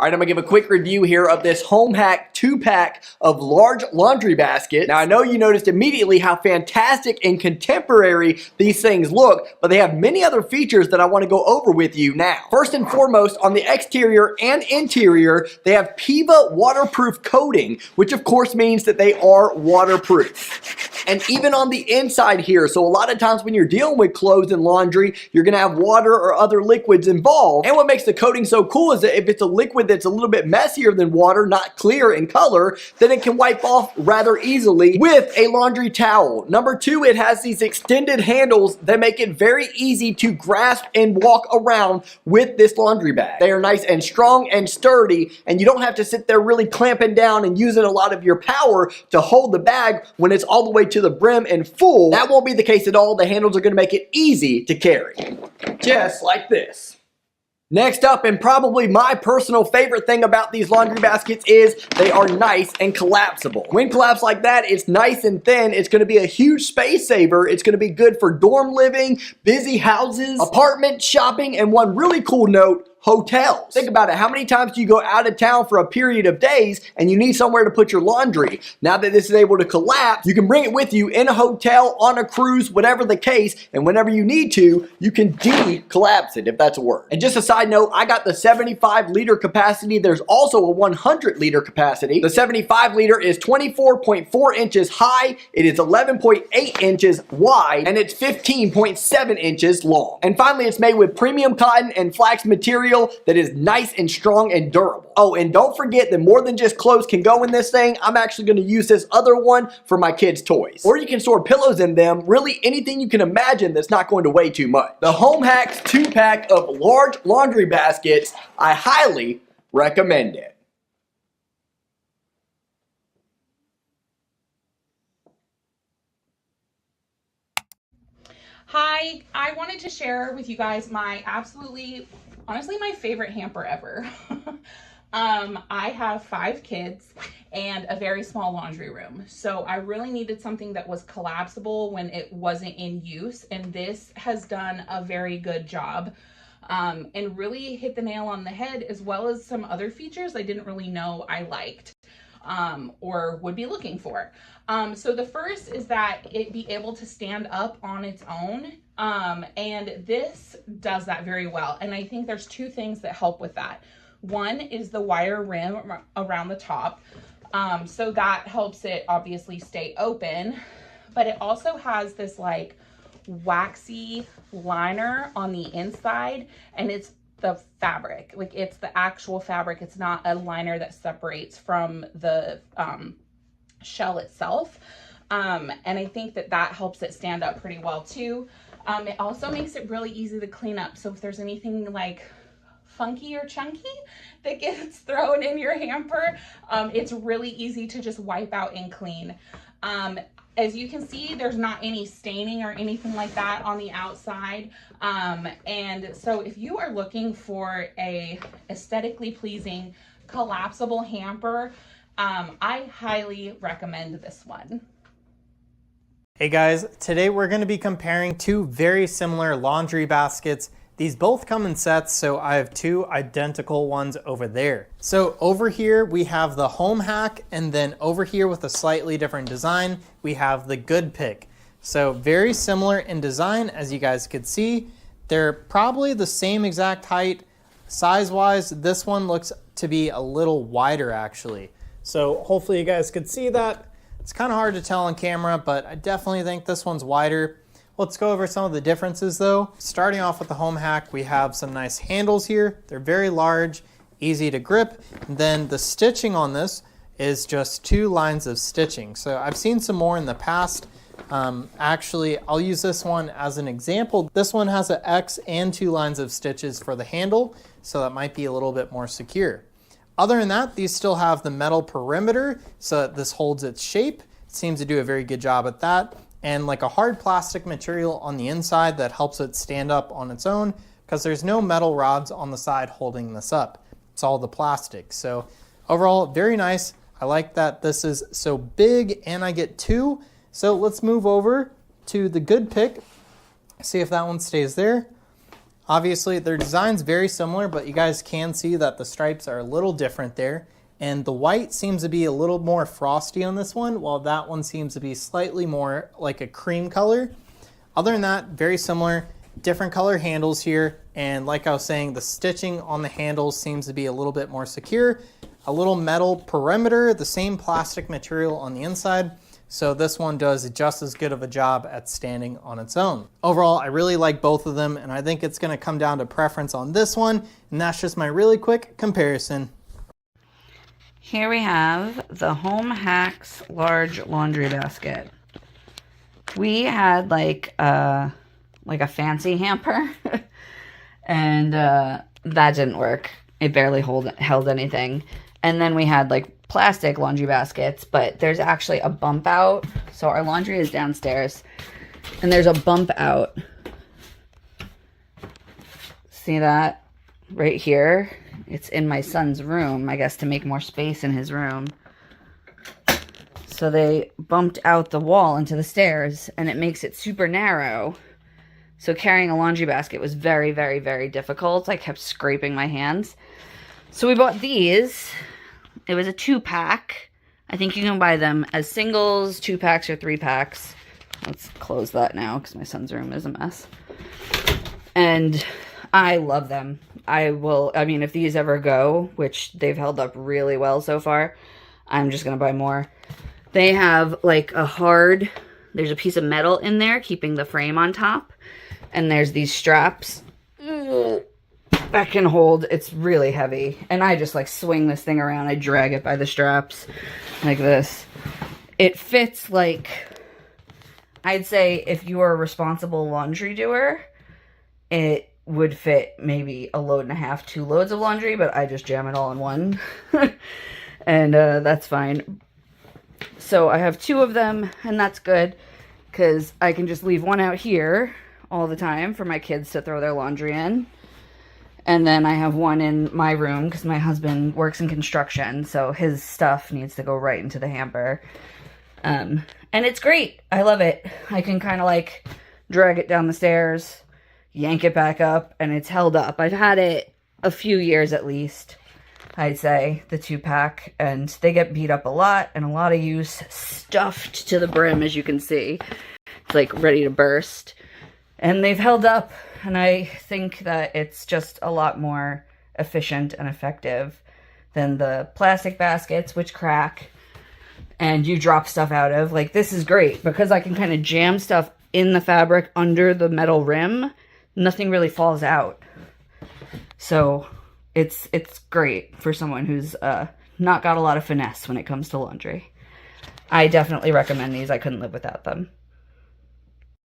All right, I'm gonna give a quick review here of this Home Hack 2-pack of large laundry baskets. Now, I know you noticed immediately how fantastic and contemporary these things look, but they have many other features that I wanna go over with you now. First and foremost, on the exterior and interior, they have PIVA waterproof coating, which of course means that they are waterproof. And even on the inside here, so a lot of times when you're dealing with clothes and laundry, you're gonna have water or other liquids involved. And what makes the coating so cool is that if it's a liquid that's a little bit messier than water, not clear in color, then it can wipe off rather easily with a laundry towel. Number two, it has these extended handles that make it very easy to grasp and walk around with this laundry bag. They are nice and strong and sturdy, and you don't have to sit there really clamping down and using a lot of your power to hold the bag when it's all the way to the brim and full. That won't be the case at all. The handles are going to make it easy to carry, just like this. Next up, and probably my personal favorite thing about these laundry baskets, is they are nice and collapsible. When collapsed like that, it's nice and thin. It's going to be a huge space saver. It's going to be good for dorm living, busy houses, apartment shopping, and one really cool note, hotels. Think about it. How many times do you go out of town for a period of days and you need somewhere to put your laundry? Now that this is able to collapse, you can bring it with you in a hotel, on a cruise, whatever the case, and whenever you need to, you can de-collapse it, if that's a word. And just a side note, I got the 75-liter capacity. There's also a 100-liter capacity. The 75-liter is 24.4 inches high, it is 11.8 inches wide, and it's 15.7 inches long. And finally, it's made with premium cotton and flax material that is nice and strong and durable. Oh, and don't forget that more than just clothes can go in this thing. I'm actually going to use this other one for my kids' toys. Or you can store pillows in them. Really anything you can imagine that's not going to weigh too much. The Home Hacks 2-pack of large laundry baskets, I highly recommend it. Hi, I wanted to share with you guys my honestly, my favorite hamper ever. I have 5 kids and a very small laundry room. So I really needed something that was collapsible when it wasn't in use. And this has done a very good job and really hit the nail on the head, as well as some other features I didn't really know I liked or would be looking for. So the first is that it be able to stand up on its own. And this does that very well. And I think there's 2 things that help with that. One is the wire rim around the top. So that helps it obviously stay open, but it also has this like waxy liner on the inside, and it's the fabric, like it's the actual fabric. It's not a liner that separates from the shell itself. And I think that that helps it stand up pretty well too. It also makes it really easy to clean up. So if there's anything like funky or chunky that gets thrown in your hamper, it's really easy to just wipe out and clean. As you can see, there's not any staining or anything like that on the outside. And so if you are looking for a aesthetically pleasing collapsible hamper, I highly recommend this one. Hey guys, today we're going to be comparing 2 very similar laundry baskets. These both come in sets, so I have 2 identical ones over there. So over here we have the Home Hack, and then over here with a slightly different design, we have the Good Pick. So very similar in design, as you guys could see. They're probably the same exact height. Size-wise, this one looks to be a little wider actually. So hopefully you guys could see that. It's kind of hard to tell on camera, but I definitely think this one's wider. Let's go over some of the differences though. Starting off with the Home Hack, we have some nice handles here. They're very large, easy to grip. And then the stitching on this is just 2 lines of stitching. So I've seen some more in the past. Actually, I'll use this one as an example. This one has an X and 2 lines of stitches for the handle, so that might be a little bit more secure. Other than that, these still have the metal perimeter, so that this holds its shape. It seems to do a very good job at that. And like a hard plastic material on the inside that helps it stand up on its own, because there's no metal rods on the side holding this up. It's all the plastic. So overall, very nice. I like that this is so big and I get 2. So let's move over to the Good Pick, see if that one stays there. Obviously, their design's very similar, but you guys can see that the stripes are a little different there. And the white seems to be a little more frosty on this one, while that one seems to be slightly more like a cream color. Other than that, very similar, different color handles here. And like I was saying, the stitching on the handles seems to be a little bit more secure. A little metal perimeter, the same plastic material on the inside. So this one does just as good of a job at standing on its own. Overall, I really like both of them, and I think it's gonna come down to preference on this one. And that's just my really quick comparison. Here we have the Home Hacks large laundry basket. We had like a fancy hamper and that didn't work. It barely held anything. And then we had like plastic laundry baskets, but there's actually a bump out. So our laundry is downstairs and there's a bump out. See that right here? It's in my son's room, I guess, to make more space in his room. So they bumped out the wall into the stairs, and it makes it super narrow. So carrying a laundry basket was very, very, very difficult. I kept scraping my hands. So we bought these. It was a 2-pack. I think you can buy them as singles, 2-packs, or 3-packs. Let's close that now because my son's room is a mess. And I love them. I mean, if these ever go, which they've held up really well so far, I'm just going to buy more. They have like there's a piece of metal in there keeping the frame on top. And there's these straps that can hold. It's really heavy. And I just like swing this thing around. I drag it by the straps like this. It fits like, I'd say if you are a responsible laundry doer, it would fit maybe a load and a half, 2 loads of laundry, but I just jam it all in one. And that's fine. So I have 2 of them, and that's good because I can just leave one out here all the time for my kids to throw their laundry in. And then I have one in my room because my husband works in construction, so his stuff needs to go right into the hamper. And it's great. I love it. I can kind of like drag it down the stairs, yank it back up, and it's held up. I've had it a few years at least, I'd say, the 2-pack, and they get beat up a lot and a lot of use, stuffed to the brim, as you can see. It's like ready to burst. And they've held up, and I think that it's just a lot more efficient and effective than the plastic baskets, which crack and you drop stuff out of. Like, this is great because I can kind of jam stuff in the fabric under the metal rim. Nothing really falls out. So it's great for someone who's not got a lot of finesse when it comes to laundry. I definitely recommend these. I couldn't live without them.